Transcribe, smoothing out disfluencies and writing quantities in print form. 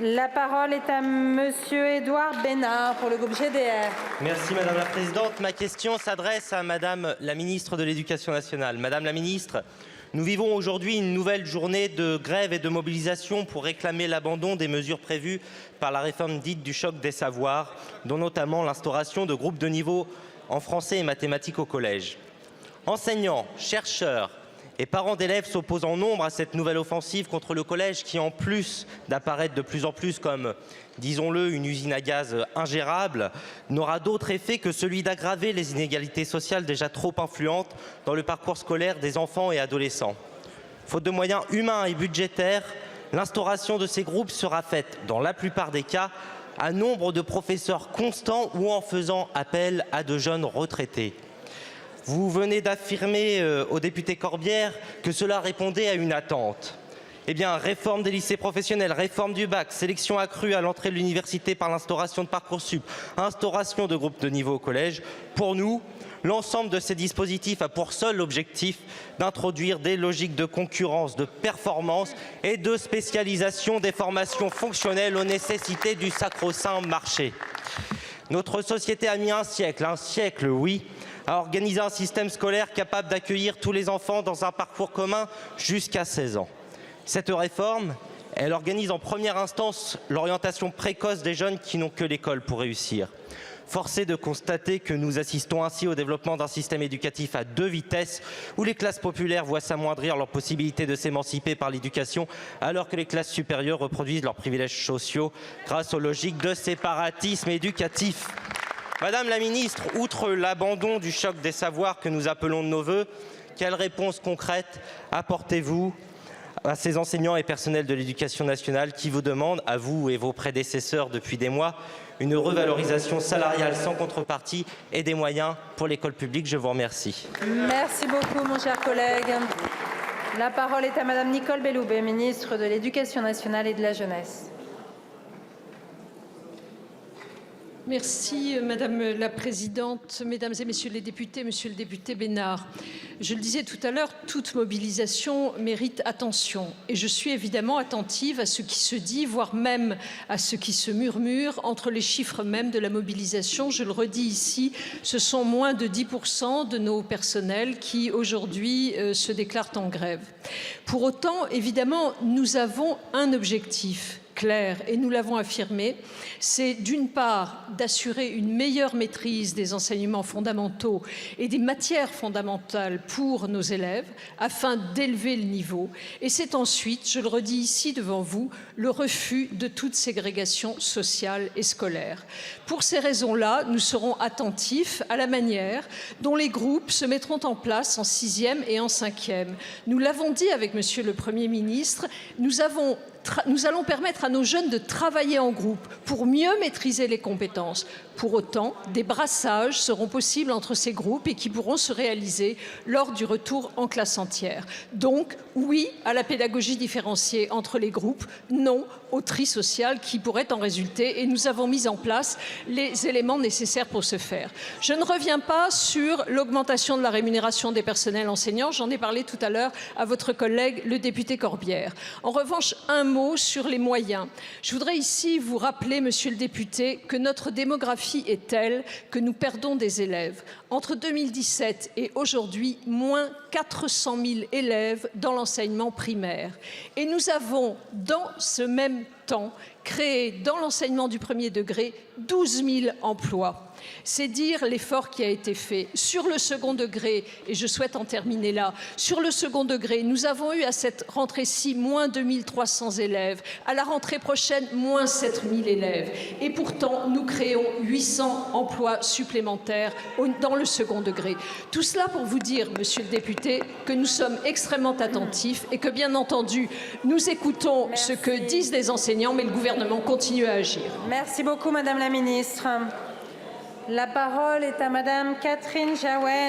La parole est à Monsieur Édouard Bénard pour le groupe GDR. Merci Madame la Présidente. Ma question s'adresse à Madame la Ministre de l'Éducation nationale. Madame la Ministre, nous vivons aujourd'hui une nouvelle journée de grève et de mobilisation pour réclamer l'abandon des mesures prévues par la réforme dite du choc des savoirs, dont notamment l'instauration de groupes de niveau en français et mathématiques au collège. Enseignants, chercheurs et parents d'élèves s'opposent en nombre à cette nouvelle offensive contre le collège qui, en plus d'apparaître de plus en plus comme, disons-le, une usine à gaz ingérable, n'aura d'autre effet que celui d'aggraver les inégalités sociales déjà trop influentes dans le parcours scolaire des enfants et adolescents. Faute de moyens humains et budgétaires, l'instauration de ces groupes sera faite, dans la plupart des cas, à nombre de professeurs constants ou en faisant appel à de jeunes retraités. Vous venez d'affirmer au député Corbière que cela répondait à une attente. Eh bien, réforme des lycées professionnels, réforme du bac, sélection accrue à l'entrée de l'université par l'instauration de Parcoursup, instauration de groupes de niveau au collège. Pour nous, l'ensemble de ces dispositifs a pour seul objectif d'introduire des logiques de concurrence, de performance et de spécialisation des formations fonctionnelles aux nécessités du sacro-saint marché. Notre société a mis un siècle oui, à organiser un système scolaire capable d'accueillir tous les enfants dans un parcours commun jusqu'à 16 ans. Cette réforme, elle organise en première instance l'orientation précoce des jeunes qui n'ont que l'école pour réussir. Force est de constater que nous assistons ainsi au développement d'un système éducatif à deux vitesses où les classes populaires voient s'amoindrir leur possibilité de s'émanciper par l'éducation alors que les classes supérieures reproduisent leurs privilèges sociaux grâce aux logiques de séparatisme éducatif. Madame la Ministre, outre l'abandon du choc des savoirs que nous appelons de nos vœux, quelles réponses concrètes apportez-vous à ces enseignants et personnels de l'éducation nationale qui vous demandent, à vous et vos prédécesseurs depuis des mois, une revalorisation salariale sans contrepartie et des moyens pour l'école publique? Je vous remercie. Merci beaucoup, mon cher collègue. La parole est à Madame Nicole Belloubet, ministre de l'Éducation nationale et de la jeunesse. Merci Madame la Présidente, Mesdames et Messieurs les députés, Monsieur le député Bénard. Je le disais tout à l'heure, toute mobilisation mérite attention et je suis évidemment attentive à ce qui se dit, voire même à ce qui se murmure entre les chiffres même de la mobilisation. Je le redis ici, ce sont moins de 10% de nos personnels qui aujourd'hui se déclarent en grève. Pour autant, évidemment, nous avons un objectif clair, et nous l'avons affirmé, c'est d'une part d'assurer une meilleure maîtrise des enseignements fondamentaux et des matières fondamentales pour nos élèves, afin d'élever le niveau, et c'est ensuite, je le redis ici devant vous, le refus de toute ségrégation sociale et scolaire. Pour ces raisons-là, nous serons attentifs à la manière dont les groupes se mettront en place en 6e et en 5e. Nous l'avons dit avec Monsieur le Premier ministre, nous allons permettre à nos jeunes de travailler en groupe pour mieux maîtriser les compétences. Pour autant, des brassages seront possibles entre ces groupes et qui pourront se réaliser lors du retour en classe entière. Donc, oui à la pédagogie différenciée entre les groupes, non au tri social qui pourrait en résulter et nous avons mis en place les éléments nécessaires pour ce faire. Je ne reviens pas sur l'augmentation de la rémunération des personnels enseignants, j'en ai parlé tout à l'heure à votre collègue le député Corbière. En revanche, un mot sur les moyens. Je voudrais ici vous rappeler, monsieur le député, que notre démographie est telle que nous perdons des élèves. Entre 2017 et aujourd'hui, moins 400 000 élèves dans l'enseignement primaire. Et nous avons, dans ce même temps, créé dans l'enseignement du premier degré 12 000 emplois. C'est dire l'effort qui a été fait. Sur le second degré, et je souhaite en terminer là, sur le second degré, nous avons eu à cette rentrée-ci moins 2300 élèves, à la rentrée prochaine moins 7000 élèves. Et pourtant, nous créons 800 emplois supplémentaires dans le second degré. Tout cela pour vous dire, monsieur le député, que nous sommes extrêmement attentifs et que, bien entendu, nous écoutons ce que disent les enseignants, mais le gouvernement continue à agir. Merci beaucoup, Madame la Ministre. La parole est à Madame Catherine Jaouet.